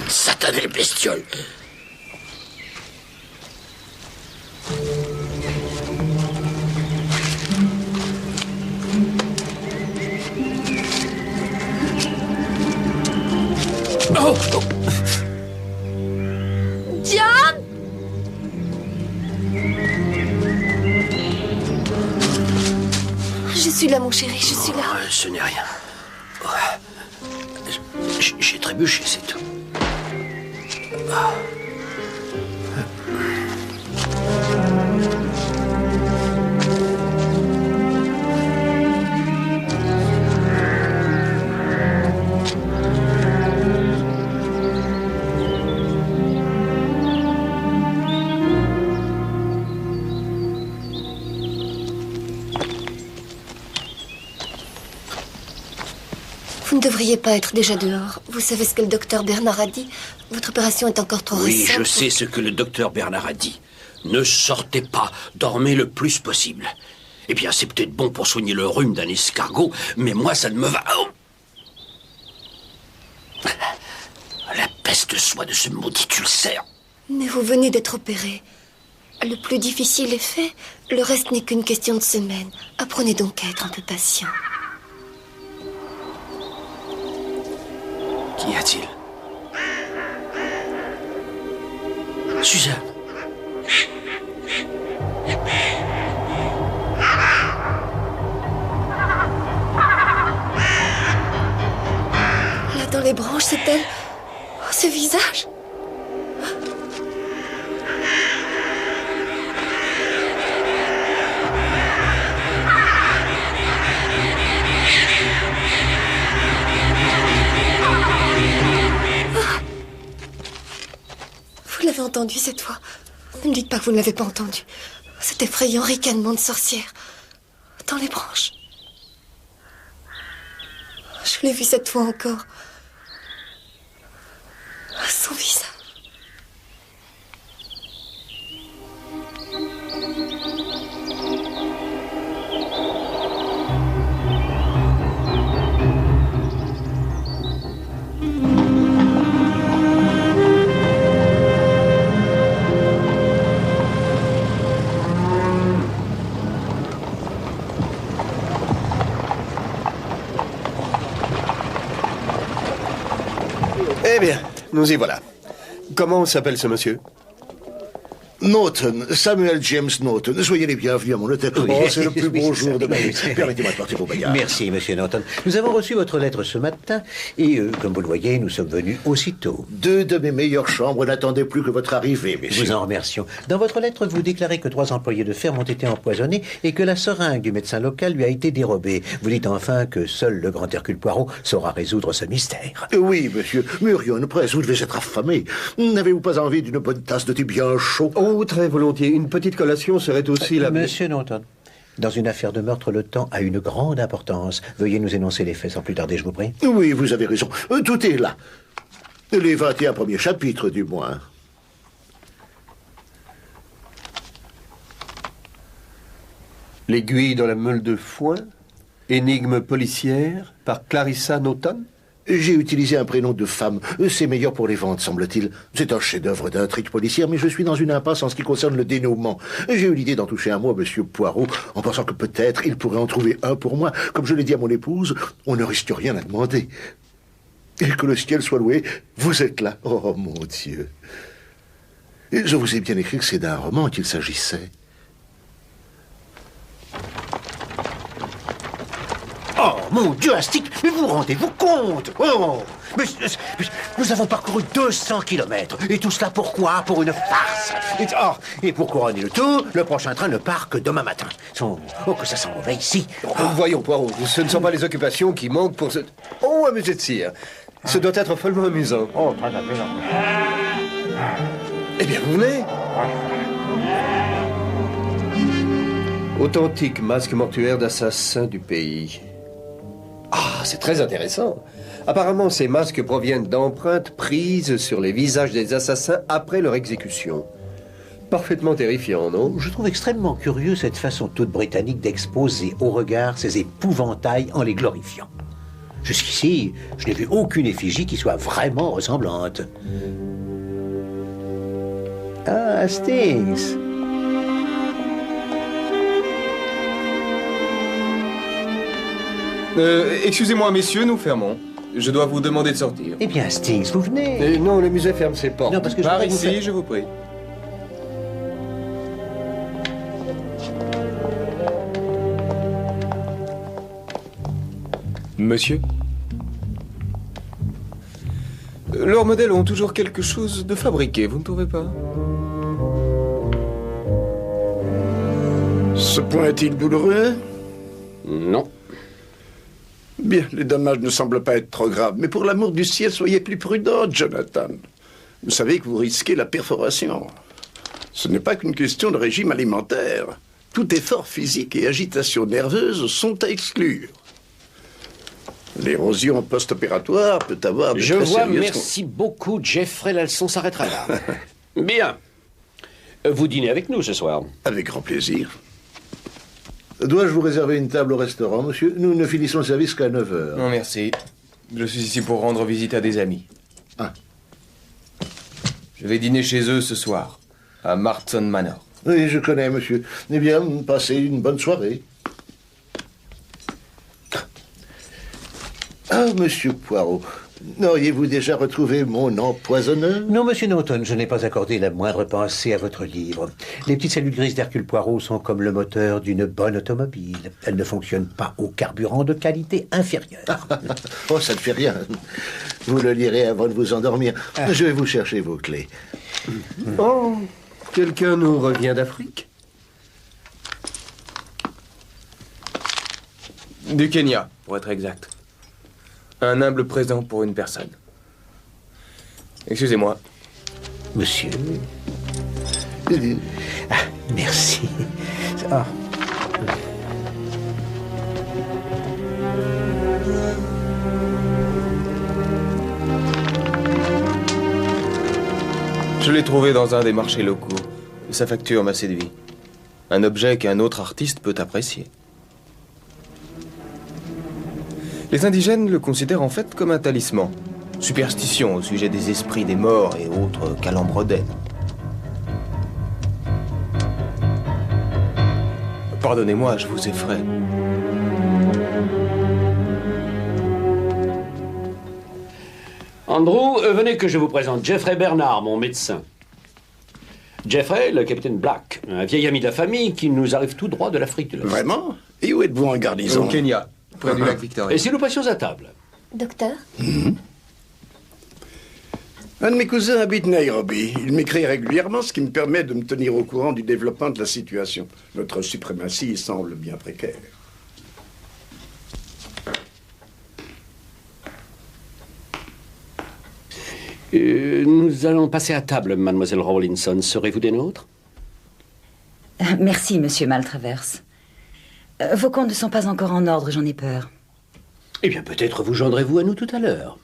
Satanée bestiole. Oh, oh. Diane! Je suis là, mon chéri, je suis là. Ce n'est rien. J'ai trébuché, c'est tout. Vous ne devriez pas être déjà dehors. Vous savez ce que le docteur Bernard a dit? Votre opération est encore trop récente. Oui, je sais ce que le docteur Bernard a dit. Ne sortez pas, dormez le plus possible. Eh bien, c'est peut-être bon pour soigner le rhume d'un escargot, mais moi, ça ne me va... Oh, la peste soit de ce maudit ulcère. Mais vous venez d'être opéré. Le plus difficile est fait. Le reste n'est qu'une question de semaines. Apprenez donc à être un peu patient. Qu'y a-t-il? Suzanne. Là, dans les branches, c'est elle. Oh, ce visage. Vous l'avez entendu cette fois? Ne me dites pas que vous ne l'avez pas entendu. Cet effrayant ricanement de sorcière. Dans les branches. Je l'ai vu cette fois encore. Son visage. Eh bien, nous y voilà. Comment s'appelle ce monsieur? Norton, Samuel James Norton. Soyez les bienvenus à mon hôtel. Oui. Oh, c'est le plus beau jour de ma vie. Permettez-moi de porter vos bagages. Merci, monsieur Norton. Nous avons reçu votre lettre ce matin et, comme vous le voyez, nous sommes venus aussitôt. 2 de mes meilleures chambres n'attendaient plus que votre arrivée, messieurs. Nous en remercions. Dans votre lettre, vous déclarez que 3 employés de ferme ont été empoisonnés et que la seringue du médecin local lui a été dérobée. Vous dites enfin que seul le grand Hercule Poirot saura résoudre ce mystère. Oui, monsieur. Murion, Presse, vous devez être affamé. N'avez-vous pas envie d'une bonne tasse de thé bien chaud? Oh, très volontiers. Une petite collation serait aussi la... Monsieur Norton, dans une affaire de meurtre, le temps a une grande importance. Veuillez nous énoncer les faits sans plus tarder, je vous prie. Oui, vous avez raison. Tout est là. Les 21 premiers chapitres, du moins. L'aiguille dans la meule de foin, énigme policière, par Clarissa Norton. J'ai utilisé un prénom de femme. C'est meilleur pour les ventes, semble-t-il. C'est un chef-d'œuvre d'intrigue policière, mais je suis dans une impasse en ce qui concerne le dénouement. J'ai eu l'idée d'en toucher un mot à Monsieur Poirot, en pensant que peut-être il pourrait en trouver un pour moi. Comme je l'ai dit à mon épouse, on ne risque rien à demander. Et que le ciel soit loué, vous êtes là. Oh, mon Dieu. Et je vous ai bien écrit que c'est d'un roman qu'il s'agissait. Oh, mon Dieu, Astic, mais vous rendez-vous compte? Oh, mais nous avons parcouru 200 kilomètres. Et tout cela pourquoi? Pour une farce. Et pour couronner le tout, le prochain train ne part que demain matin. Oh, que ça sent mauvais ici. Voyons, Poirot, ce ne sont pas les occupations qui manquent pour ce... Oh, amusé de cire. Ce doit être follement amusant. Oh, très amusant. Eh bien, vous venez. Authentique masque mortuaire d'assassin du pays. Ah, c'est très intéressant. Apparemment, ces masques proviennent d'empreintes prises sur les visages des assassins après leur exécution. Parfaitement terrifiant, non? Je trouve extrêmement curieux cette façon toute britannique d'exposer au regard ces épouvantails en les glorifiant. Jusqu'ici, je n'ai vu aucune effigie qui soit vraiment ressemblante. Ah, Hastings. Excusez-moi, messieurs, nous fermons. Je dois vous demander de sortir. Eh bien, Hastings, vous venez. Non, le musée ferme ses portes. Non, parce que je Par voudrais vous ici, faire- je vous prie. Monsieur? Leurs modèles ont toujours quelque chose de fabriqué, vous ne trouvez pas? Ce point est-il douloureux? Non. Bien, les dommages ne semblent pas être trop graves, mais pour l'amour du ciel, soyez plus prudent, Jonathan. Vous savez que vous risquez la perforation. Ce n'est pas qu'une question de régime alimentaire. Tout effort physique et agitation nerveuse sont à exclure. L'érosion post-opératoire peut avoir de Je très vois, sérieuses merci beaucoup, Jeffrey, la leçon s'arrêtera là. Bien. Vous dînez avec nous ce soir. Avec grand plaisir. Dois-je vous réserver une table au restaurant, monsieur? Nous ne finissons le service qu'à 9 heures. Non, merci. Je suis ici pour rendre visite à des amis. Ah. Je vais dîner chez eux ce soir, à Marton Manor. Oui, je connais, monsieur. Eh bien, passez une bonne soirée. Ah, monsieur Poirot, n'auriez-vous déjà retrouvé mon empoisonneur? Non, monsieur Norton, je n'ai pas accordé la moindre pensée à votre livre. Les petites cellules grises d'Hercule Poirot sont comme le moteur d'une bonne automobile. Elles ne fonctionnent pas au carburant de qualité inférieure. Oh, ça ne fait rien. Vous le lirez avant de vous endormir. Je vais vous chercher vos clés. Oh, quelqu'un nous revient d'Afrique? Du Kenya, pour être exact. Un humble présent pour une personne. Excusez-moi. Monsieur... Ah, merci. Ah. Je l'ai trouvé dans un des marchés locaux. Sa facture m'a séduit. Un objet qu'un autre artiste peut apprécier. Les indigènes le considèrent en fait comme un talisman. Superstition au sujet des esprits des morts et autres calembredaines. Pardonnez-moi, je vous effraie. Andrew, venez que je vous présente Jeffrey Bernard, mon médecin. Jeffrey, le capitaine Black, un vieil ami de la famille qui nous arrive tout droit de l'Afrique de l'Ouest. Vraiment? Et où êtes-vous en garnison? Au Kenya, près du lac Victoria. Et si nous passions à table? Docteur, Un de mes cousins habite Nairobi. Il m'écrit régulièrement, ce qui me permet de me tenir au courant du développement de la situation. Notre suprématie semble bien précaire. Nous allons passer à table, mademoiselle Rawlinson. Serez-vous des nôtres? Merci, monsieur Maltravers. Vos comptes ne sont pas encore en ordre, j'en ai peur. Eh bien, peut-être vous joindrez-vous à nous tout à l'heure.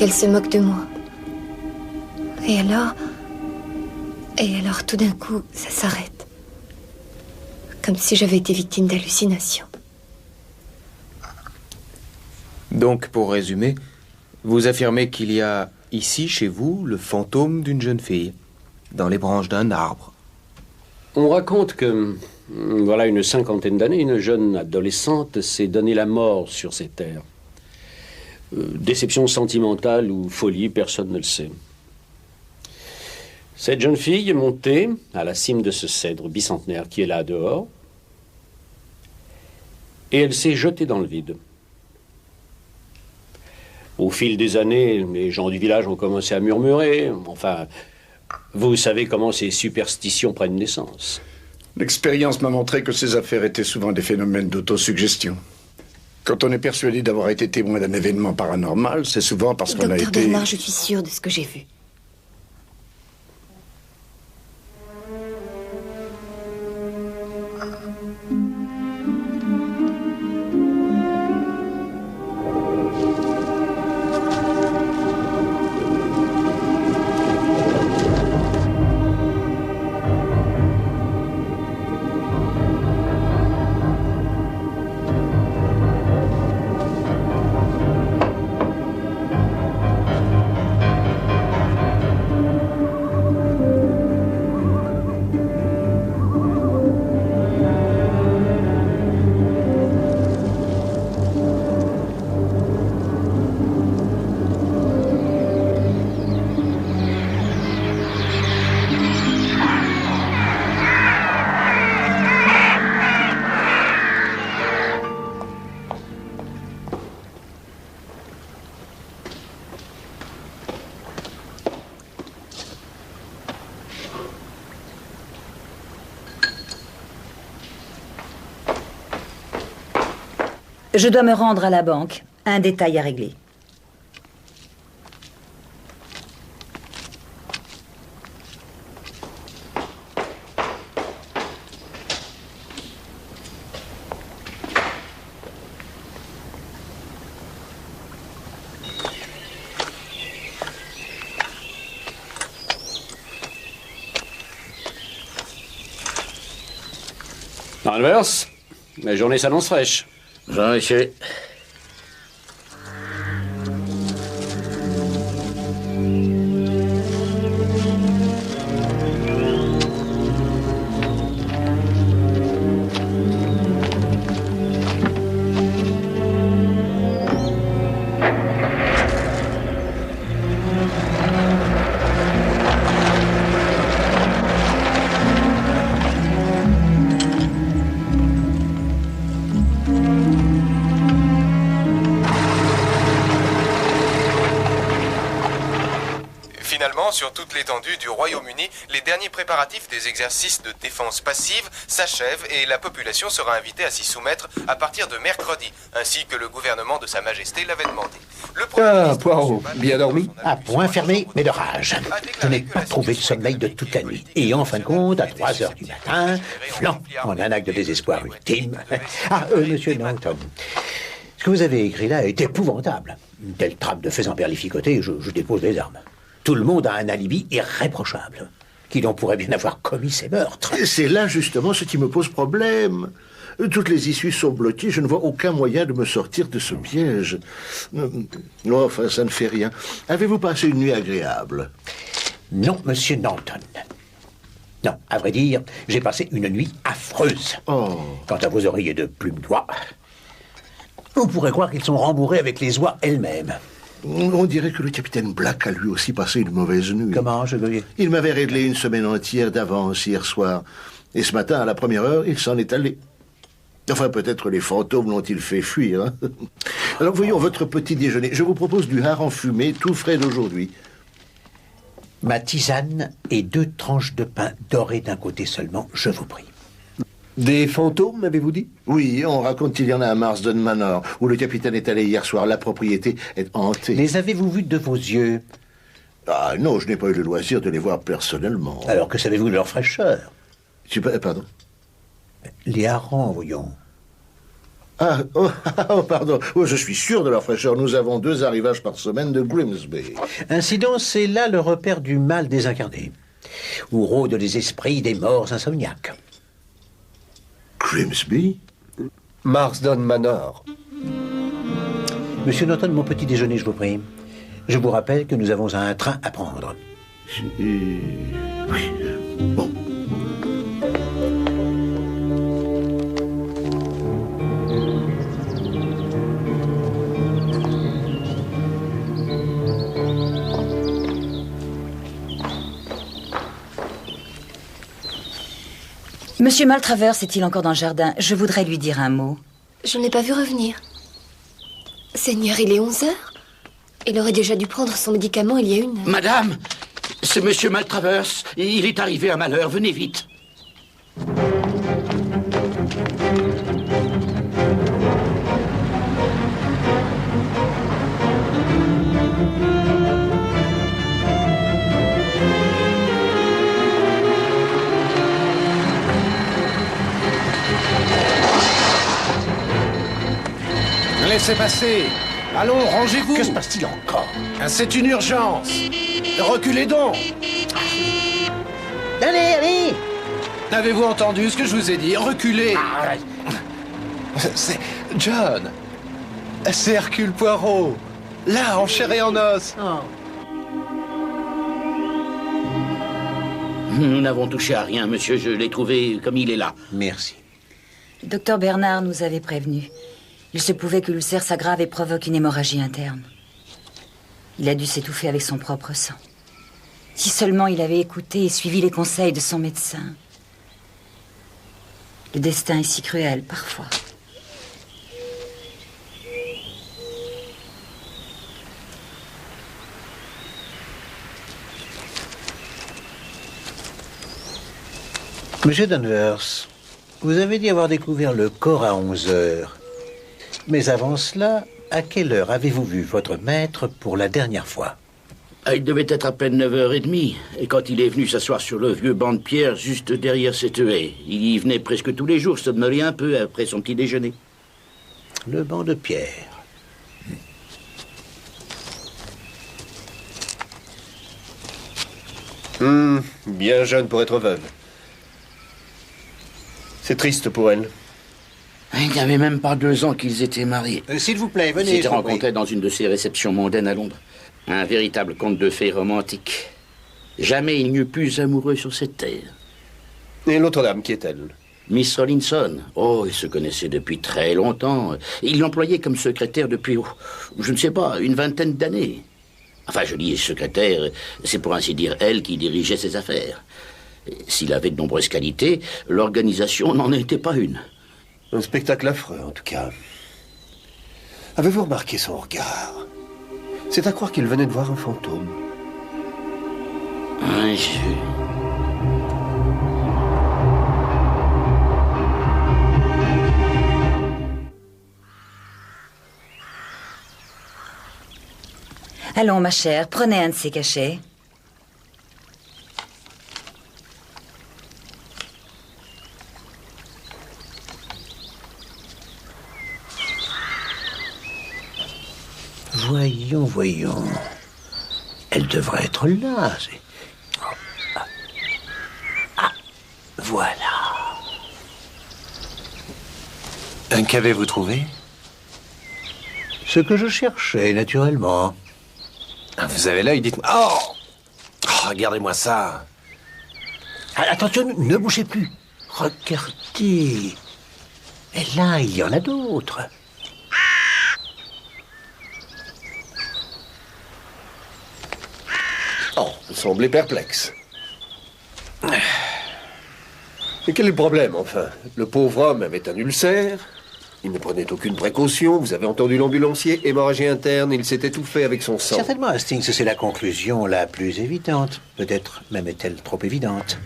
qu'elle se moque de moi. Et alors, tout d'un coup, ça s'arrête. Comme si j'avais été victime d'hallucinations. Donc, pour résumer, vous affirmez qu'il y a ici, chez vous, le fantôme d'une jeune fille, dans les branches d'un arbre. On raconte que, voilà une 50aine d'années, une jeune adolescente s'est donné la mort sur ces terres. Déception sentimentale ou folie, personne ne le sait. Cette jeune fille est montée à la cime de ce cèdre bicentenaire qui est là dehors, et elle s'est jetée dans le vide. Au fil des années, les gens du village ont commencé à murmurer. Enfin, vous savez comment ces superstitions prennent naissance. L'expérience m'a montré que ces affaires étaient souvent des phénomènes d'autosuggestion. Quand on est persuadé d'avoir été témoin d'un événement paranormal, c'est souvent parce qu'on a été... Docteur Bernard, je suis sûre de ce que j'ai vu. Je dois me rendre à la banque. Un détail à régler. Inverse, la journée s'annonce fraîche. Jean, ici. Sur toute l'étendue du Royaume-Uni, les derniers préparatifs des exercices de défense passive s'achèvent et la population sera invitée à s'y soumettre à partir de mercredi, ainsi que le gouvernement de Sa Majesté l'avait demandé. Poirot, bien dormi? À point fermé, mais de rage. Je n'ai pas trouvé le sommeil de toute la nuit. Et en fin de compte, à 3 heures du matin, flan, en un acte de désespoir ultime. Monsieur Norton, ce que vous avez écrit là est épouvantable. Une telle trappe de faisans perlificotés, je dépose les armes. Tout le monde a un alibi irréprochable. Qui donc pourrait bien avoir commis ces meurtres? C'est là justement ce qui me pose problème. Toutes les issues sont bloquées, je ne vois aucun moyen de me sortir de ce piège. Enfin, ça ne fait rien. Avez-vous passé une nuit agréable? Non, monsieur Norton. Non, à vrai dire, j'ai passé une nuit affreuse. Oh. Quant à vos oreillers de plumes d'oie, on pourrait croire qu'ils sont rembourrés avec les oies elles-mêmes. On dirait que le capitaine Black a lui aussi passé une mauvaise nuit. Comment, chevalier? Il m'avait réglé une semaine entière d'avance hier soir. Et ce matin, à la première heure, il s'en est allé. Enfin, peut-être les fantômes l'ont-ils fait fuir. Hein. Alors, voyons votre petit déjeuner. Je vous propose du hareng fumé, tout frais d'aujourd'hui. Ma tisane et 2 tranches de pain doré d'un côté seulement, je vous prie. Des fantômes, avez-vous dit? Oui, on raconte qu'il y en a à Marsden Manor, où le capitaine est allé hier soir. La propriété est hantée. Les avez-vous vus de vos yeux? Ah non, je n'ai pas eu le loisir de les voir personnellement. Alors que savez-vous de leur fraîcheur? Pardon? Les harengs, voyons. Pardon. Oh, je suis sûr de leur fraîcheur. Nous avons 2 arrivages par semaine de Grimsby. Ainsi donc, c'est là le repère du mal désincarné, où rôdent les esprits des morts insomniaques. Grimsby? Marsden Manor. Monsieur Norton, mon petit déjeuner, je vous prie. Je vous rappelle que nous avons un train à prendre. Oui. Bon. Monsieur Maltravers est-il encore dans le jardin? Je voudrais lui dire un mot. Je n'ai pas vu revenir. Seigneur, il est 11 heures. Il aurait déjà dû prendre son médicament il y a 1 heure. Madame, c'est Monsieur Maltravers. Il est arrivé un malheur. Venez vite. Laissez passer. Allons, rangez-vous. Que se passe-t-il encore? C'est une urgence. Reculez donc. Allez! Avez-vous entendu ce que je vous ai dit? Reculez. C'est... John. C'est Hercule Poirot. Là, en chair et en os. Nous n'avons touché à rien, monsieur. Je l'ai trouvé comme il est là. Merci. Docteur Bernard nous avait prévenus. Il se pouvait que l'ulcère s'aggrave et provoque une hémorragie interne. Il a dû s'étouffer avec son propre sang. Si seulement il avait écouté et suivi les conseils de son médecin. Le destin est si cruel, parfois. Monsieur Danvers, vous avez dit avoir découvert le corps à 11 heures. Mais avant cela, à quelle heure avez-vous vu votre maître pour la dernière fois? Il devait être à peine 9h30. Et quand il est venu s'asseoir sur le vieux banc de pierre juste derrière cette haie, il y venait presque tous les jours, somnoler un peu après son petit déjeuner. Le banc de pierre. Bien jeune pour être veuve. C'est triste pour elle. Il n'y avait même pas 2 ans qu'ils étaient mariés. S'il vous plaît, Ils venez. s'étaient je vous prie. rencontrés dans une de ces réceptions mondaines à Londres. Un véritable conte de fées romantique. Jamais il n'y eut plus amoureux sur cette terre. Et l'autre dame, qui est-elle? Miss Rollinson. Oh, ils se connaissaient depuis très longtemps. Il l'employait comme secrétaire depuis, je ne sais pas, une 20aine d'années. Enfin, je dis secrétaire, c'est pour ainsi dire elle qui dirigeait ses affaires. S'il avait de nombreuses qualités, l'organisation n'en était pas une. Un spectacle affreux, en tout cas. Avez-vous remarqué son regard? C'est à croire qu'il venait de voir un fantôme. Allons, ma chère, prenez un de ces cachets. Voyons. Elle devrait être là. Voilà. Qu'avez-vous trouvé? Ce que je cherchais, naturellement. Vous avez l'œil, dites-moi. Oh, regardez-moi ça. Attention, ne bougez plus. Regardez. Et là, il y en a d'autres. Oh, vous semblez perplexe. Et quel est le problème, enfin? Le pauvre homme avait un ulcère, il ne prenait aucune précaution, vous avez entendu l'ambulancier, hémorragie interne, il s'est étouffé avec son sang. Certainement, Hastings, c'est la conclusion la plus évidente. Peut-être même est-elle trop évidente.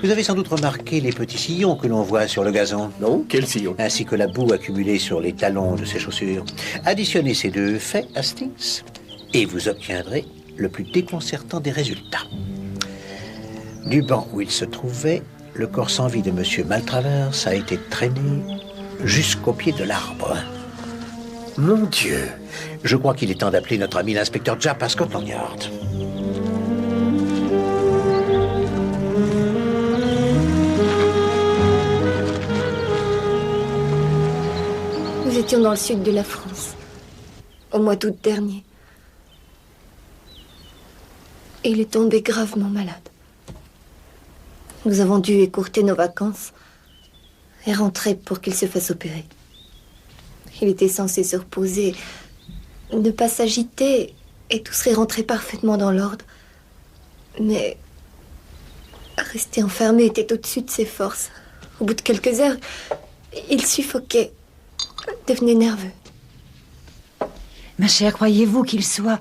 Vous avez sans doute remarqué les petits sillons que l'on voit sur le gazon. Non? Quel sillon? Ainsi que la boue accumulée sur les talons de ses chaussures. Additionnez ces 2 faits, Hastings, et vous obtiendrez le plus déconcertant des résultats. Du banc où il se trouvait, le corps sans vie de M. Maltravers a été traîné jusqu'au pied de l'arbre. Mon Dieu, je crois qu'il est temps d'appeler notre ami l'inspecteur Japp à Scotland Yard. Nous étions dans le sud de la France, au mois d'août dernier. Et il est tombé gravement malade. Nous avons dû écourter nos vacances et rentrer pour qu'il se fasse opérer. Il était censé se reposer, ne pas s'agiter, et tout serait rentré parfaitement dans l'ordre. Mais rester enfermé était au-dessus de ses forces. Au bout de quelques heures, il suffoquait, devenait nerveux. Ma chère, croyez-vous qu'il soit...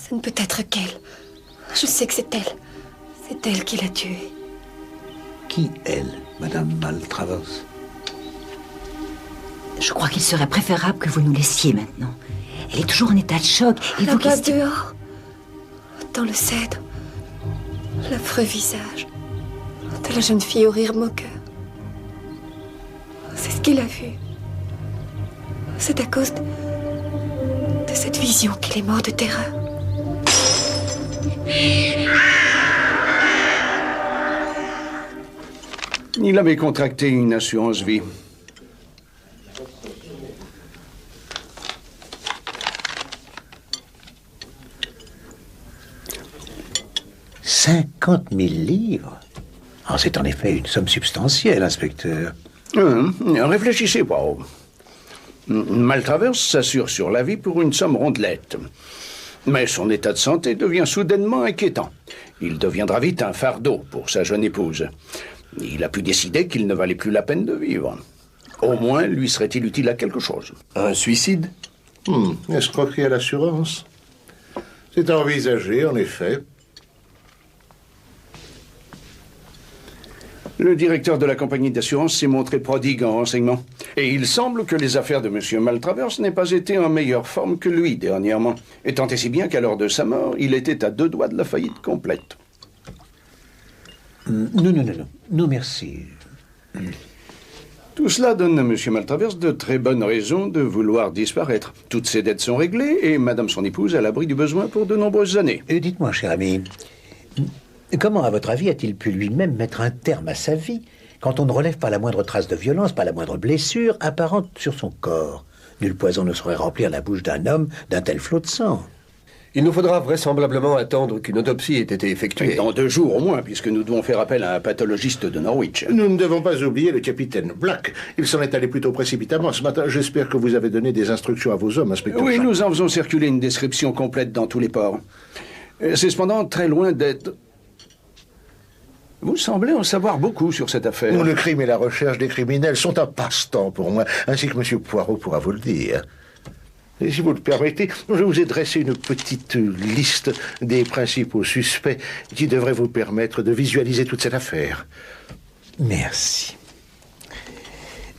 Ce ne peut être qu'elle. Je sais que c'est elle. C'est elle qui l'a tué. Qui, elle, Madame Maltravers? Je crois qu'il serait préférable que vous nous laissiez maintenant. Elle est toujours en état de choc. Et vous là-bas dehors, dans le cèdre, l'affreux visage de la jeune fille au rire moqueur. C'est ce qu'il a vu. C'est à cause de cette vision qu'il est mort de terreur. Il avait contracté une assurance vie. « 50 000 livres. Ah, c'est en effet une somme substantielle, inspecteur. Réfléchissez, Poirot. Maltravers s'assure sur la vie pour une somme rondelette. Mais son état de santé devient soudainement inquiétant. Il deviendra vite un fardeau pour sa jeune épouse. Il a pu décider qu'il ne valait plus la peine de vivre. Au moins, lui serait-il utile à quelque chose. Un suicide? Escroquerie à l'assurance. C'est à envisager, en effet. Le directeur de la compagnie d'assurance s'est montré prodigue en renseignements. Et il semble que les affaires de M. Maltravers n'aient pas été en meilleure forme que lui dernièrement. Et tant et si bien qu'à l'heure de sa mort, il était à 2 doigts de la faillite complète. Non, merci. Tout cela donne à M. Maltravers de très bonnes raisons de vouloir disparaître. Toutes ses dettes sont réglées et Madame son épouse à l'abri du besoin pour de nombreuses années. Dites-moi, cher ami, comment, à votre avis, a-t-il pu lui-même mettre un terme à sa vie quand on ne relève pas la moindre trace de violence, pas la moindre blessure apparente sur son corps? Nul poison ne saurait remplir la bouche d'un homme d'un tel flot de sang. Il nous faudra vraisemblablement attendre qu'une autopsie ait été effectuée. Et dans 2 jours au moins, puisque nous devons faire appel à un pathologiste de Norwich. Nous ne devons pas oublier le capitaine Black. Il s'en est allé plutôt précipitamment ce matin. J'espère que vous avez donné des instructions à vos hommes, inspecteur. Oui, Japp. nous en faisons circuler une description complète dans tous les ports. C'est cependant très loin d'être... Vous semblez en savoir beaucoup sur cette affaire. Le crime et la recherche des criminels sont un passe-temps pour moi, ainsi que M. Poirot pourra vous le dire. Et si vous le permettez, je vous ai dressé une petite liste des principaux suspects qui devrait vous permettre de visualiser toute cette affaire. Merci.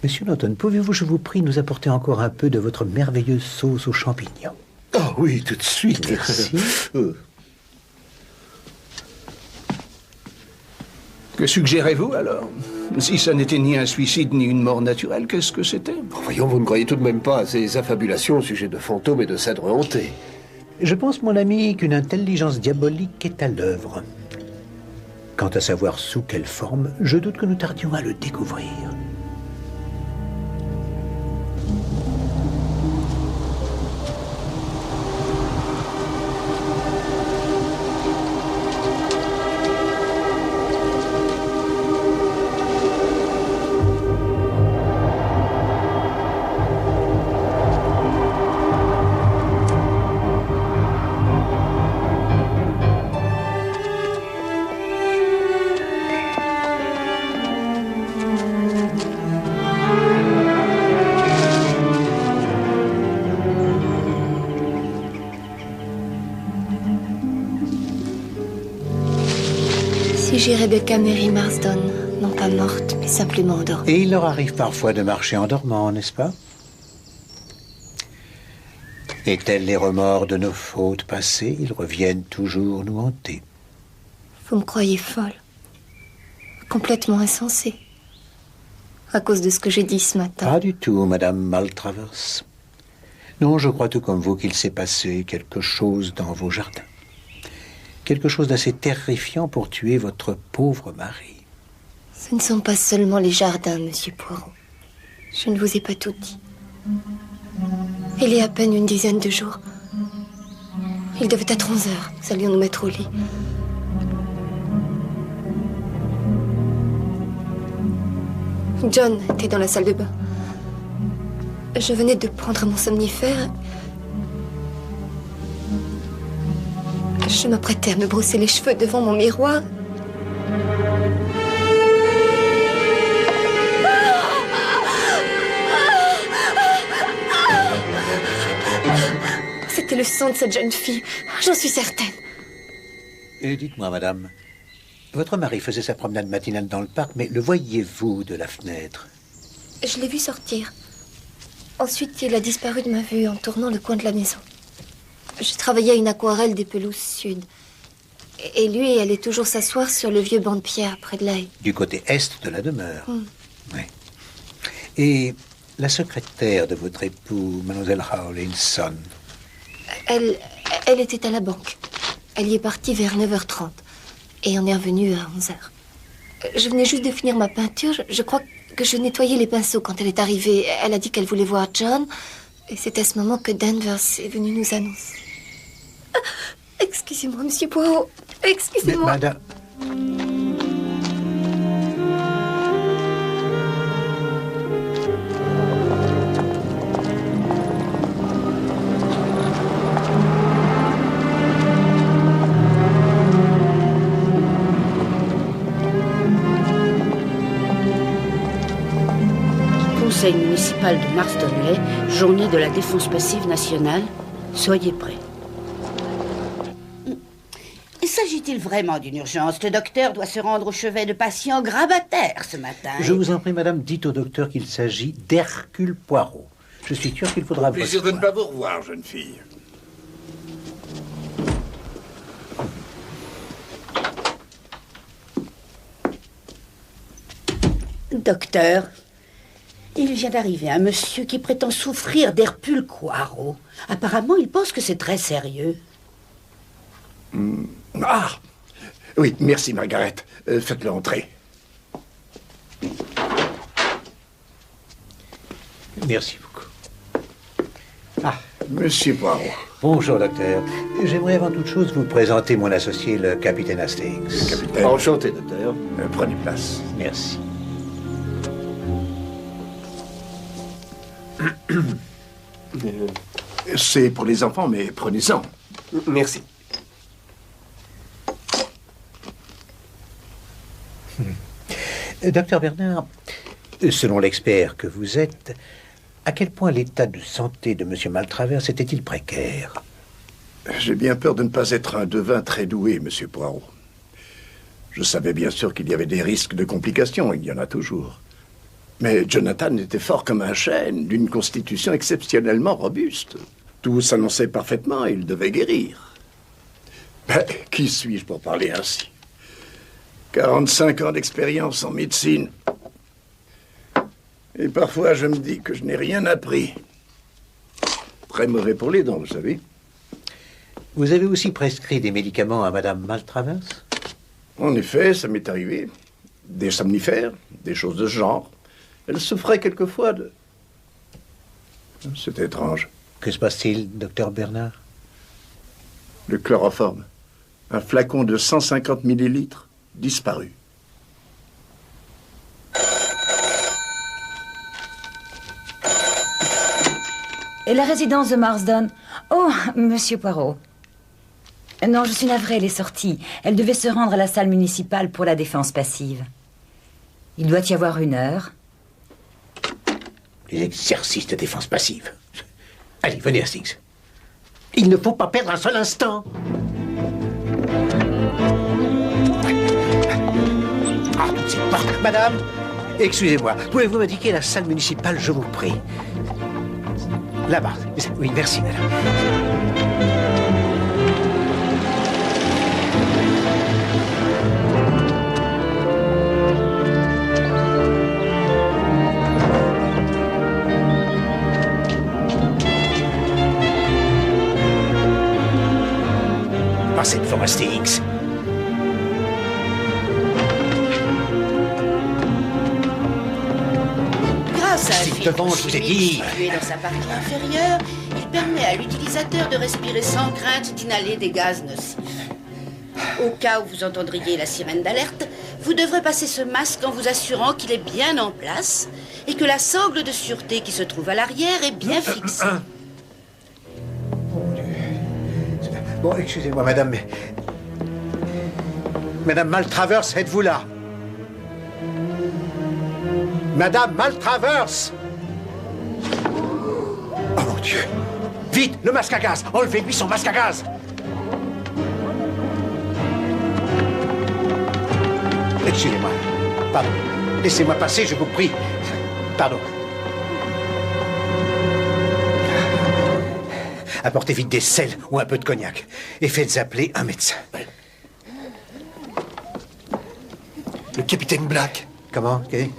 Monsieur Norton, pouvez-vous, je vous prie, nous apporter encore un peu de votre merveilleuse sauce aux champignons? Oh oui, tout de suite. Merci. Que suggérez-vous alors? Si ça n'était ni un suicide ni une mort naturelle, qu'est-ce que c'était? Voyons, vous ne croyez tout de même pas à ces affabulations au sujet de fantômes et de cèdres hantés. Je pense, mon ami, qu'une intelligence diabolique est à l'œuvre. Quant à savoir sous quelle forme, je doute que nous tardions à le découvrir. Si Rebecca Mary Marston, non pas morte, mais simplement endormie. Et il leur arrive parfois de marcher en dormant, n'est-ce pas? Et tels les remords de nos fautes passées, ils reviennent toujours nous hanter. Vous me croyez folle, complètement insensée, à cause de ce que j'ai dit ce matin. Pas du tout, Madame Maltravers. Non, je crois tout comme vous qu'il s'est passé quelque chose dans vos jardins. Quelque chose d'assez terrifiant pour tuer votre pauvre mari. Ce ne sont pas seulement les jardins, Monsieur Poirot. Je ne vous ai pas tout dit. Il y a à peine une dizaine de jours. Il devait être 11 heures. Nous allions nous mettre au lit. John était dans la salle de bain. Je venais de prendre mon somnifère. Je m'apprêtais à me brosser les cheveux devant mon miroir. C'était le sang de cette jeune fille, j'en suis certaine. Et dites-moi, madame, votre mari faisait sa promenade matinale dans le parc, mais le voyiez-vous de la fenêtre? Je l'ai vu sortir. Ensuite, il a disparu de ma vue en tournant le coin de la maison. Je travaillais à une aquarelle des pelouses sud. Et lui allait toujours s'asseoir sur le vieux banc de pierre près de l'ail. Du côté est de la demeure. Oui. Et la secrétaire de votre époux, Mademoiselle Rawlinson? Elle était à la banque. Elle y est partie vers 9h30. Et on est revenu à 11h. Je venais juste de finir ma peinture. Je crois que je nettoyais les pinceaux quand elle est arrivée. Elle a dit qu'elle voulait voir John. Et c'est à ce moment que Danvers est venu nous annoncer. Excusez-moi, Monsieur Poirot. Excusez-moi. Madame... Conseil municipal de Marstonleigh, journée de la défense passive nationale. Soyez prêts. S'agit-il vraiment d'une urgence? Le docteur doit se rendre au chevet de patients grabataires ce matin. Je vous en prie, madame, dites au docteur qu'il s'agit d'Hercule Poirot. Je suis sûr qu'il faudra... Plaisir de ne pas vous revoir, jeune fille. Docteur, il vient d'arriver un monsieur qui prétend souffrir d'Hercule Poirot. Apparemment, il pense que c'est très sérieux. Ah! Oui, merci, Margaret. Faites-le entrer. Merci beaucoup. Ah, Monsieur Poirot. Bonjour, docteur. J'aimerais avant toute chose vous présenter mon associé, le capitaine Hastings. Le capitaine. Enchanté, docteur. Prenez place. Merci. C'est pour les enfants, mais prenez-en. Merci. Docteur Bernard, selon l'expert que vous êtes, à quel point l'état de santé de Monsieur Maltravers était-il précaire? J'ai bien peur de ne pas être un devin très doué, Monsieur Poirot. Je savais bien sûr qu'il y avait des risques de complications, il y en a toujours. Mais Jonathan était fort comme un chêne, d'une constitution exceptionnellement robuste. Tout s'annonçait parfaitement et il devait guérir. Ben, qui suis-je pour parler ainsi? 45 ans d'expérience en médecine. Et parfois, je me dis que je n'ai rien appris. Très mauvais pour les dents, vous savez. Vous avez aussi prescrit des médicaments à Madame Maltravers? En effet, ça m'est arrivé. Des somnifères, des choses de ce genre. Elle souffrait quelquefois de... C'est étrange. Que se passe-t-il, docteur Bernard? Le chloroforme. Un flacon de 150 millilitres disparu. Et la résidence de Marsden? Oh, Monsieur Poirot. Non, je suis navrée, elle est sortie. Elle devait se rendre à la salle municipale pour la défense passive. Il doit y avoir 1 heure. Les exercices de défense passive. Allez, venez, Hastings. Il ne faut pas perdre un seul instant. Ah, toutes ces portes. Madame, excusez-moi, pouvez-vous m'indiquer la salle municipale, je vous prie? Là-bas. Oui, merci, madame. Astérix. Grâce à un C'est filtre devant, je vous ai dit. situé dans sa partie inférieure, il permet à l'utilisateur de respirer sans crainte d'inhaler des gaz nocifs. Au cas où vous entendriez la sirène d'alerte, vous devrez passer ce masque en vous assurant qu'il est bien en place et que la sangle de sûreté qui se trouve à l'arrière est bien fixée. Bon, excusez-moi, madame, mais... Madame Maltravers, êtes-vous là? Madame Maltravers! Oh mon Dieu! Vite, le masque à gaz! Enlevez-lui son masque à gaz! Excusez-moi. Pardon. Laissez-moi passer, je vous prie. Pardon. Apportez vite des sels ou un peu de cognac. Et faites appeler un médecin. Le capitaine Black. Comment? Okay.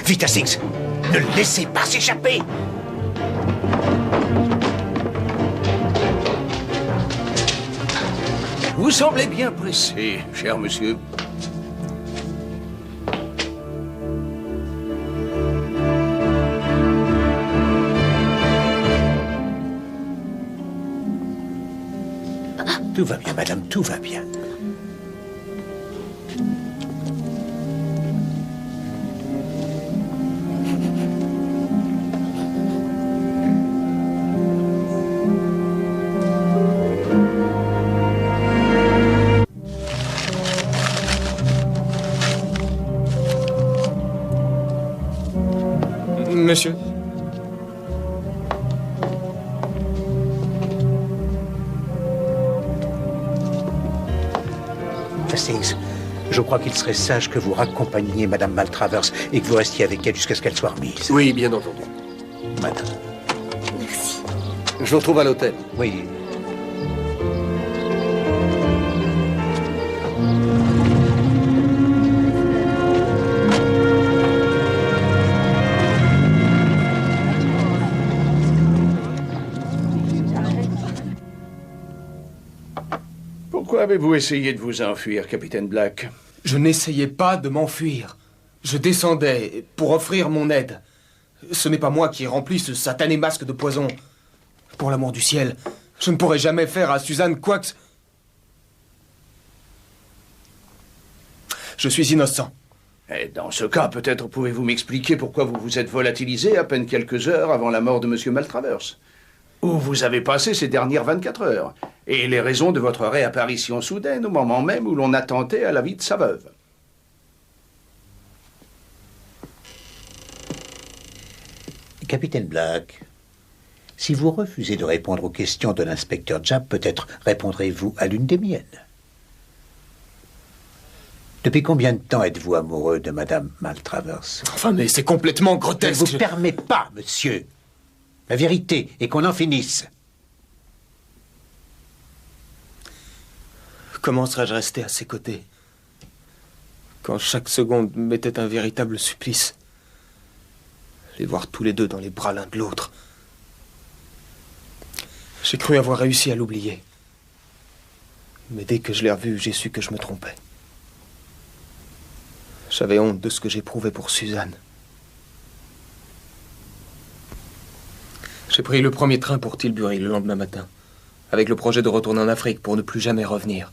Vite, Hastings! Ne le laissez pas s'échapper! Vous semblez bien pressé, cher monsieur. Tout va bien, madame, tout va bien. Monsieur. Hastings, je crois qu'il serait sage que vous raccompagniez Madame Maltravers et que vous restiez avec elle jusqu'à ce qu'elle soit remise. Oui, bien entendu. Madame. Merci. Je vous retrouve à l'hôtel. Oui. Pourquoi avez-vous essayé de vous enfuir, capitaine Black? Je n'essayais pas de m'enfuir. Je descendais pour offrir mon aide. Ce n'est pas moi qui ai rempli ce satané masque de poison. Pour l'amour du ciel, je ne pourrai jamais faire à Suzanne quoi que... Je suis innocent. Et dans ce cas, peut-être pouvez-vous m'expliquer pourquoi vous vous êtes volatilisé à peine quelques heures avant la mort de M. Maltravers? Où vous avez passé ces dernières 24 heures? Et les raisons de votre réapparition soudaine au moment même où l'on attentait à la vie de sa veuve? Capitaine Black, si vous refusez de répondre aux questions de l'inspecteur Japp, peut-être répondrez-vous à l'une des miennes. Depuis combien de temps êtes-vous amoureux de Madame Maltravers? Enfin, mais c'est complètement grotesque. Je ne vous permets pas, monsieur. La vérité est qu'on en finisse. Comment serais-je resté à ses côtés quand chaque seconde m'était un véritable supplice? Les voir tous les deux dans les bras l'un de l'autre. J'ai cru avoir réussi à l'oublier. Mais dès que je l'ai revu, j'ai su que je me trompais. J'avais honte de ce que j'éprouvais pour Suzanne. J'ai pris le premier train pour Tilbury le lendemain matin, avec le projet de retourner en Afrique pour ne plus jamais revenir.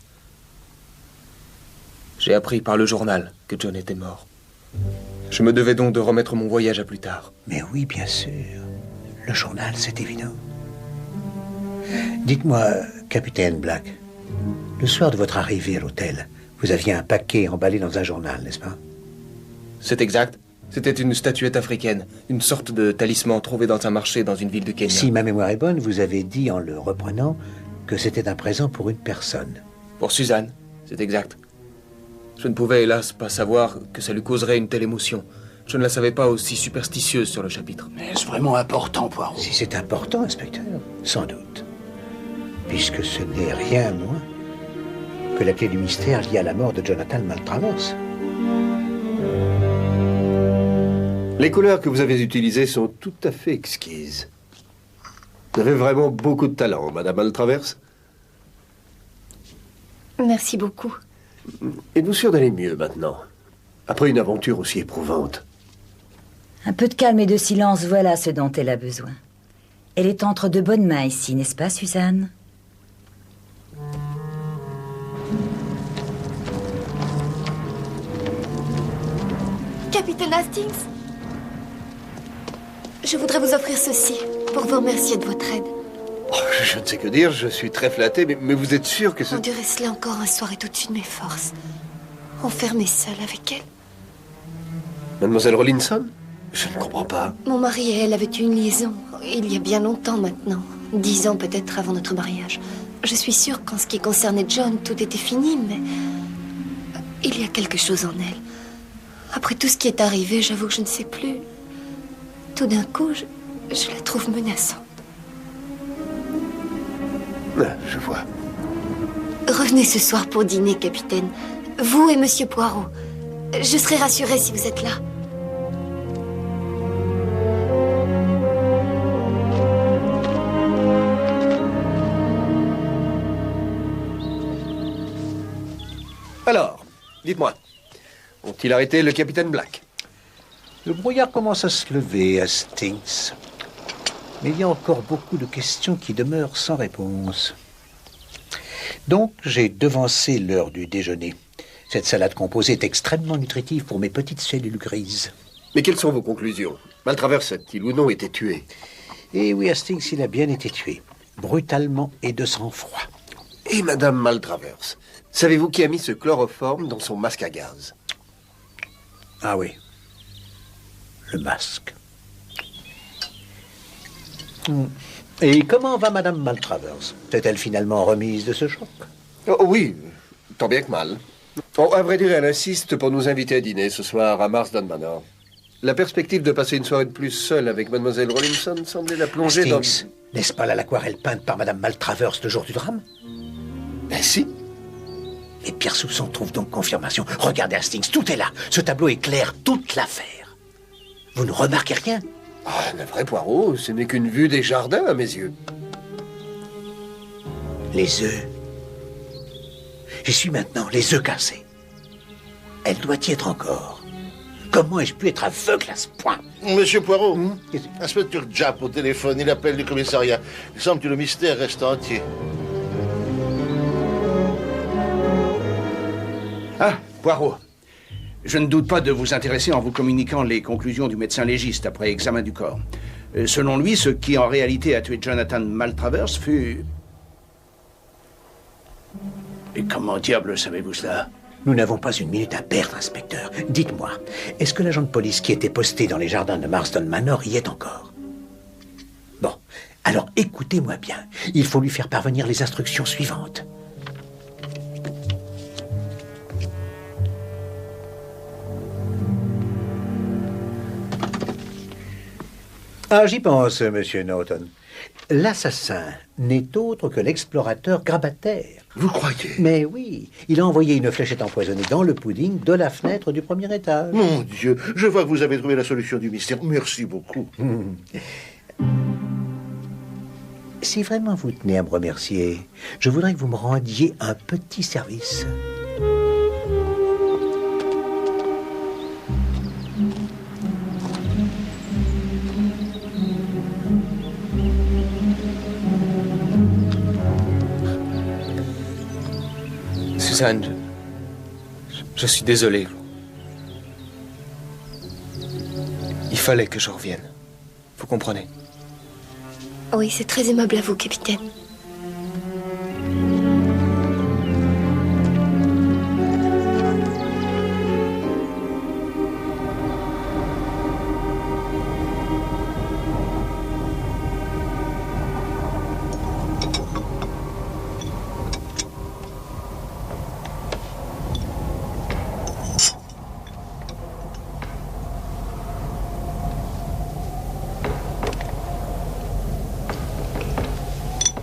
J'ai appris par le journal que John était mort. Je me devais donc de remettre mon voyage à plus tard. Mais oui, bien sûr. Le journal, c'est évident. Dites-moi, capitaine Black, le soir de votre arrivée à l'hôtel, vous aviez un paquet emballé dans un journal, n'est-ce pas? C'est exact. C'était une statuette africaine, une sorte de talisman trouvé dans un marché dans une ville de Kenya. Si ma mémoire est bonne, vous avez dit en le reprenant que c'était un présent pour une personne. Pour Suzanne, c'est exact. Je ne pouvais hélas pas savoir que ça lui causerait une telle émotion. Je ne la savais pas aussi superstitieuse sur le chapitre. Mais est-ce vraiment important, Poirot? Si c'est important, inspecteur, sans doute. Puisque ce n'est rien moins que la clé du mystère liée à la mort de Jonathan Maltravers. Les couleurs que vous avez utilisées sont tout à fait exquises. Vous avez vraiment beaucoup de talent, Madame Maltravers. Merci beaucoup. Êtes-vous sûr d'aller mieux maintenant? Après une aventure aussi éprouvante. Un peu de calme et de silence, voilà ce dont elle a besoin. Elle est entre de bonnes mains ici, n'est-ce pas, Suzanne? Capitaine Hastings, je voudrais vous offrir ceci pour vous remercier de votre aide. Oh, je ne sais que dire, je suis très flatté, mais vous êtes sûr que ce... Endurer cela encore un soir est au-dessus de mes forces. Enfermée seule avec elle. Mademoiselle Rollinson? Je ne comprends pas. Mon mari et elle avaient eu une liaison, il y a bien longtemps maintenant. 10 ans peut-être avant notre mariage. Je suis sûre qu'en ce qui concernait John, tout était fini, mais... il y a quelque chose en elle. Après tout ce qui est arrivé, j'avoue que je ne sais plus. Tout d'un coup, je la trouve menaçante. Je vois. Revenez ce soir pour dîner, capitaine. Vous et Monsieur Poirot. Je serai rassurée si vous êtes là. Alors, dites-moi, ont-ils arrêté le capitaine Black? Le brouillard commence à se lever, Hastings. Mais il y a encore beaucoup de questions qui demeurent sans réponse. Donc, j'ai devancé l'heure du déjeuner. Cette salade composée est extrêmement nutritive pour mes petites cellules grises. Mais quelles sont vos conclusions? Maltravers a-t-il ou non été tué? Eh oui, Hastings, il a bien été tué. Brutalement et de sang-froid. Et Madame Maltravers, savez-vous qui a mis ce chloroforme dans son masque à gaz? Ah oui. Le masque. Et comment va Madame Maltravers? Est-elle finalement remise de ce choc? Oh, oui, tant bien que mal. Oh, à vrai dire, elle insiste pour nous inviter à dîner ce soir à Marsden Manor. La perspective de passer une soirée de plus seule avec Mademoiselle Rollinson semblait la plonger dans... N'est-ce pas là l'aquarelle peinte par Madame Maltravers le jour du drame? Ben si. Les pires soupçons trouvent donc confirmation. Regardez, Hastings, tout est là. Ce tableau éclaire toute l'affaire. Vous ne remarquez rien? Ah, un vrai Poirot, ce n'est qu'une vue des jardins à mes yeux. Les œufs. J'y suis maintenant, les œufs cassés. Elle doit y être encore. Comment ai-je pu être aveugle à ce point? Monsieur Poirot, inspecteur Japp au téléphone, il appelle du commissariat. Il semble que le mystère reste entier. Ah, Poirot. Je ne doute pas de vous intéresser en vous communiquant les conclusions du médecin légiste après examen du corps. Selon lui, ce qui en réalité a tué Jonathan Maltravers fut... Et comment diable savez-vous cela? Nous n'avons pas une minute à perdre, inspecteur. Dites-moi, est-ce que l'agent de police qui était posté dans les jardins de Marsden Manor y est encore? Bon, alors écoutez-moi bien. Il faut lui faire parvenir les instructions suivantes. Ah, j'y pense, monsieur Norton. L'assassin n'est autre que l'explorateur Grabataire. Vous croyez? Mais oui, il a envoyé une fléchette empoisonnée dans le pudding de la fenêtre du premier étage. Mon Dieu, je vois que vous avez trouvé la solution du mystère. Merci beaucoup. Si vraiment vous tenez à me remercier, je voudrais que vous me rendiez un petit service. Suzanne, je suis désolé. Il fallait que je revienne. Vous comprenez? Oui, c'est très aimable à vous, capitaine.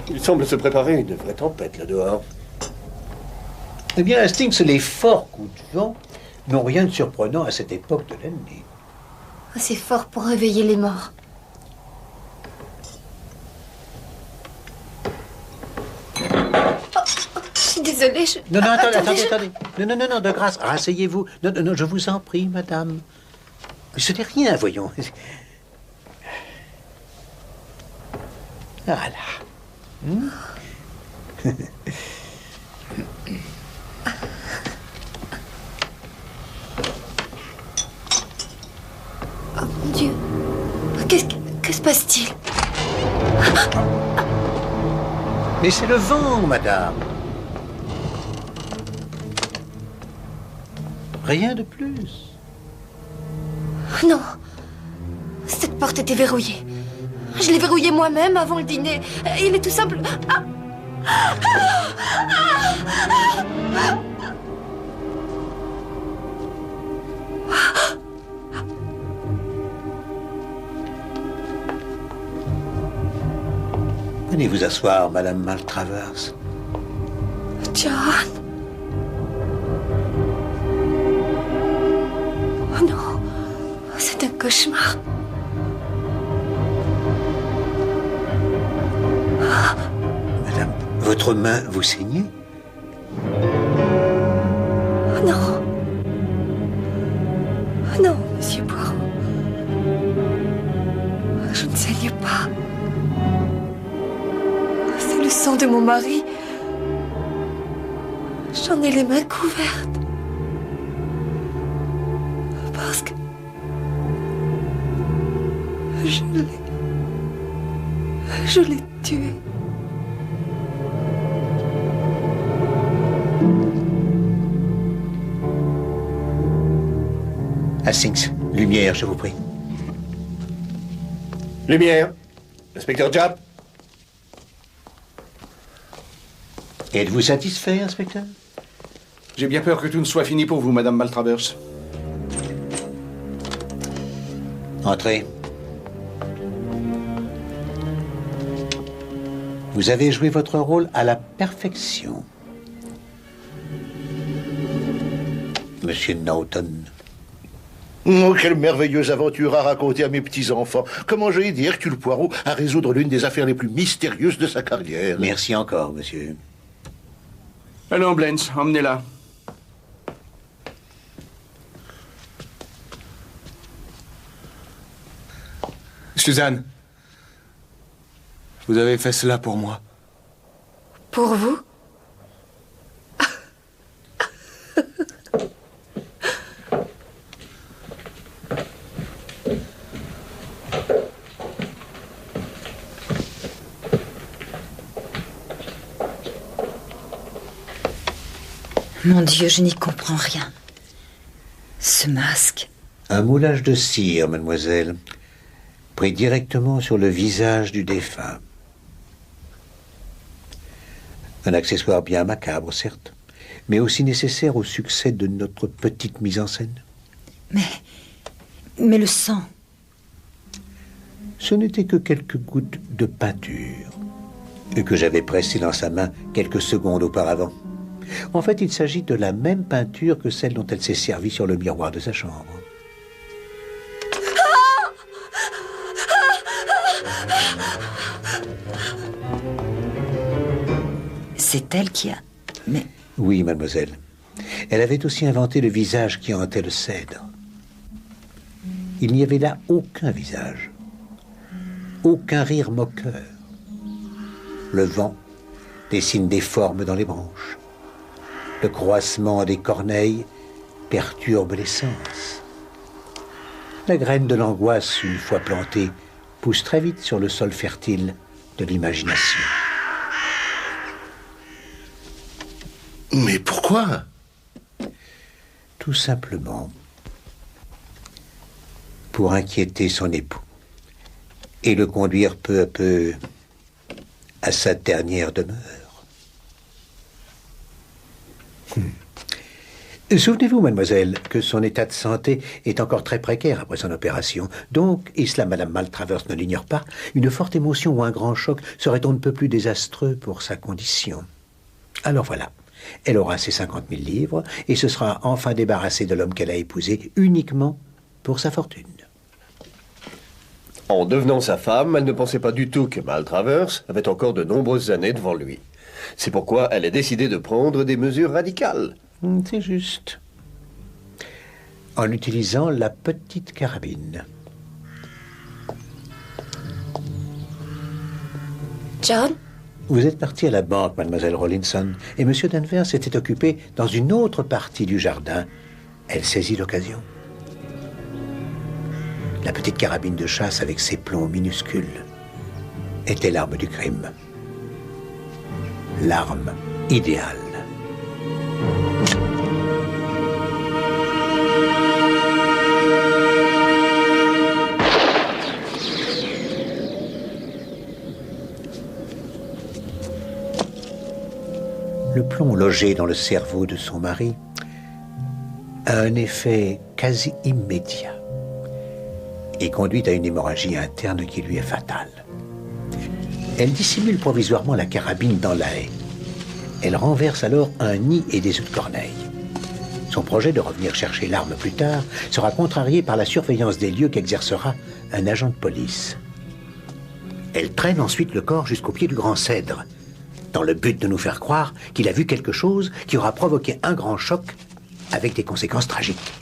Il semble se préparer une vraie tempête là-dehors. Eh bien, Hastings, les forts coups de vent n'ont rien de surprenant à cette époque de l'année. C'est fort pour réveiller les morts. Je suis désolée, je... Non, attendez. je- Non, de grâce, rasseyez-vous. Non, je vous en prie, madame. Ce n'est rien, voyons. Voilà. Oh mon Dieu. Que se passe-t-il? Mais c'est le vent, madame. Rien de plus. Non. Cette porte était verrouillée. Je l'ai verrouillée moi-même avant le dîner. Il est tout simple... Ah! Venez vous asseoir, madame Maltravers. John. Oh non. C'est un cauchemar. Madame, votre main vous saignait? Oh non. Oh non, monsieur Poirot. Je ne saigne pas. C'est le sang de mon mari. J'en ai les mains couvertes. Parce que... Je l'ai tué. Hastings, lumière, je vous prie. Lumière. Inspecteur Japp. Êtes-vous satisfait, inspecteur? J'ai bien peur que tout ne soit fini pour vous, madame Maltravers. Entrez. Vous avez joué votre rôle à la perfection. Monsieur Norton. Oh, quelle merveilleuse aventure à raconter à mes petits-enfants. Comment j'ai aidé Hercule Poirot à résoudre l'une des affaires les plus mystérieuses de sa carrière. Merci encore, monsieur. Allons, Blens, emmenez-la. Suzanne, vous avez fait cela pour moi. Pour vous? Mon Dieu, je n'y comprends rien. Ce masque. Un moulage de cire, mademoiselle, pris directement sur le visage du défunt. Un accessoire bien macabre, certes, mais aussi nécessaire au succès de notre petite mise en scène. Mais le sang. Ce n'était que quelques gouttes de peinture que j'avais pressées dans sa main quelques secondes auparavant. En fait, il s'agit de la même peinture que celle dont elle s'est servie sur le miroir de sa chambre. C'est elle qui a... Mais... Oui, mademoiselle. Elle avait aussi inventé le visage qui hantait le cèdre. Il n'y avait là aucun visage. Aucun rire moqueur. Le vent dessine des formes dans les branches. Le croissement des corneilles perturbe les sens. La graine de l'angoisse, une fois plantée, pousse très vite sur le sol fertile de l'imagination. Mais pourquoi? Tout simplement pour inquiéter son époux et le conduire peu à peu à sa dernière demeure. Souvenez-vous, mademoiselle, que son état de santé est encore très précaire après son opération. Donc, et cela madame Maltravers ne l'ignore pas, une forte émotion ou un grand choc serait on ne peut plus désastreux pour sa condition. Alors voilà, elle aura ses 50 000 livres et se sera enfin débarrassée de l'homme qu'elle a épousé uniquement pour sa fortune. En devenant sa femme, elle ne pensait pas du tout que Maltravers avait encore de nombreuses années devant lui. C'est pourquoi elle a décidé de prendre des mesures radicales. C'est juste. En utilisant la petite carabine. John? Vous êtes parti à la banque, mademoiselle Rollinson, et M. Danvers s'était occupé dans une autre partie du jardin. Elle saisit l'occasion. La petite carabine de chasse avec ses plombs minuscules était l'arme du crime. L'arme idéale. Le plomb logé dans le cerveau de son mari a un effet quasi immédiat et conduit à une hémorragie interne qui lui est fatale. Elle dissimule provisoirement la carabine dans la haie. Elle renverse alors un nid et des œufs de corneille. Son projet de revenir chercher l'arme plus tard sera contrarié par la surveillance des lieux qu'exercera un agent de police. Elle traîne ensuite le corps jusqu'au pied du grand cèdre, dans le but de nous faire croire qu'il a vu quelque chose qui aura provoqué un grand choc avec des conséquences tragiques.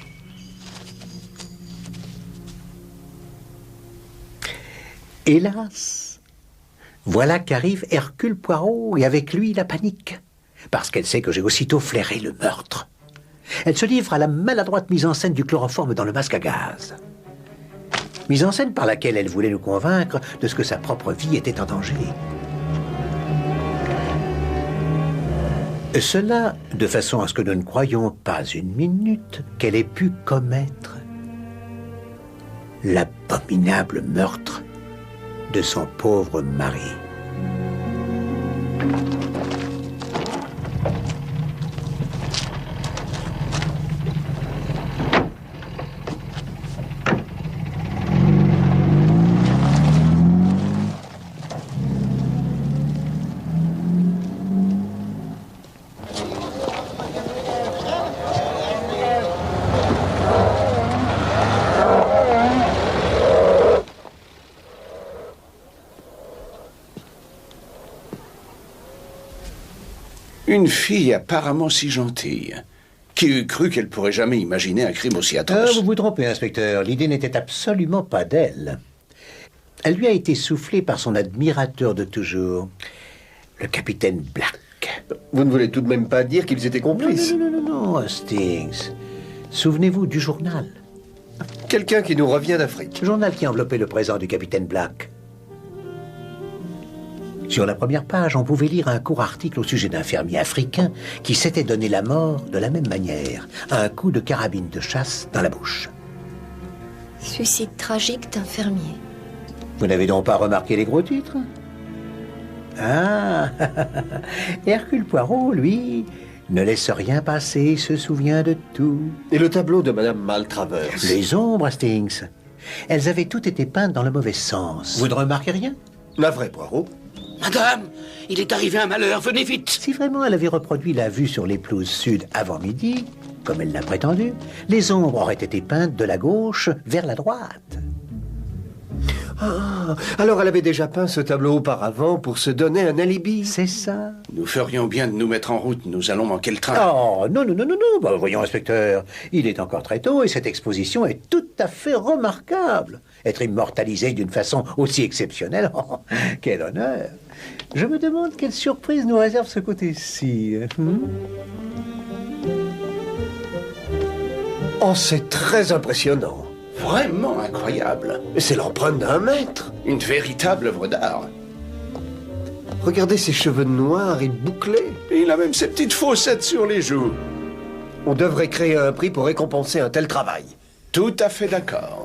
Hélas, voilà qu'arrive Hercule Poirot et avec lui la panique, parce qu'elle sait que j'ai aussitôt flairé le meurtre. Elle se livre à la maladroite mise en scène du chloroforme dans le masque à gaz. Mise en scène par laquelle elle voulait nous convaincre de ce que sa propre vie était en danger. Cela de façon à ce que nous ne croyions pas une minute qu'elle ait pu commettre l'abominable meurtre de son pauvre mari. Une fille apparemment si gentille. Qui eût cru qu'elle pourrait jamais imaginer un crime aussi atroce? Vous vous trompez, inspecteur. L'idée n'était absolument pas d'elle. Elle lui a été soufflée par son admirateur de toujours, le capitaine Black. Vous ne voulez tout de même pas dire qu'ils étaient complices? Non, Hastings. Souvenez-vous du journal. Quelqu'un qui nous revient d'Afrique. Ce journal qui enveloppait le présent du capitaine Black. Sur la première page, on pouvait lire un court article au sujet d'un fermier africain qui s'était donné la mort de la même manière, un coup de carabine de chasse dans la bouche. Suicide tragique d'un fermier. Vous n'avez donc pas remarqué les gros titres? Ah, Hercule Poirot, lui, ne laisse rien passer, se souvient de tout. Et le tableau de Madame Maltravers? Les ombres, Hastings. Elles avaient toutes été peintes dans le mauvais sens. Vous ne remarquez rien? La vraie Poirot? Madame, il est arrivé un malheur, venez vite. Si vraiment elle avait reproduit la vue sur les pelouses sud avant midi, comme elle l'a prétendu, les ombres auraient été peintes de la gauche vers la droite. Ah, alors elle avait déjà peint ce tableau auparavant pour se donner un alibi? C'est ça. Nous ferions bien de nous mettre en route, nous allons manquer le train. Oh, non. Bah, voyons, inspecteur, il est encore très tôt et cette exposition est tout à fait remarquable. Être immortalisé d'une façon aussi exceptionnelle, oh, quel honneur. Je me demande quelle surprise nous réserve ce côté-ci. Oh, c'est très impressionnant. Vraiment incroyable. C'est l'empreinte d'un maître. Une véritable œuvre d'art. Regardez ses cheveux noirs et bouclés. Et il a même ses petites fossettes sur les joues. On devrait créer un prix pour récompenser un tel travail. Tout à fait d'accord.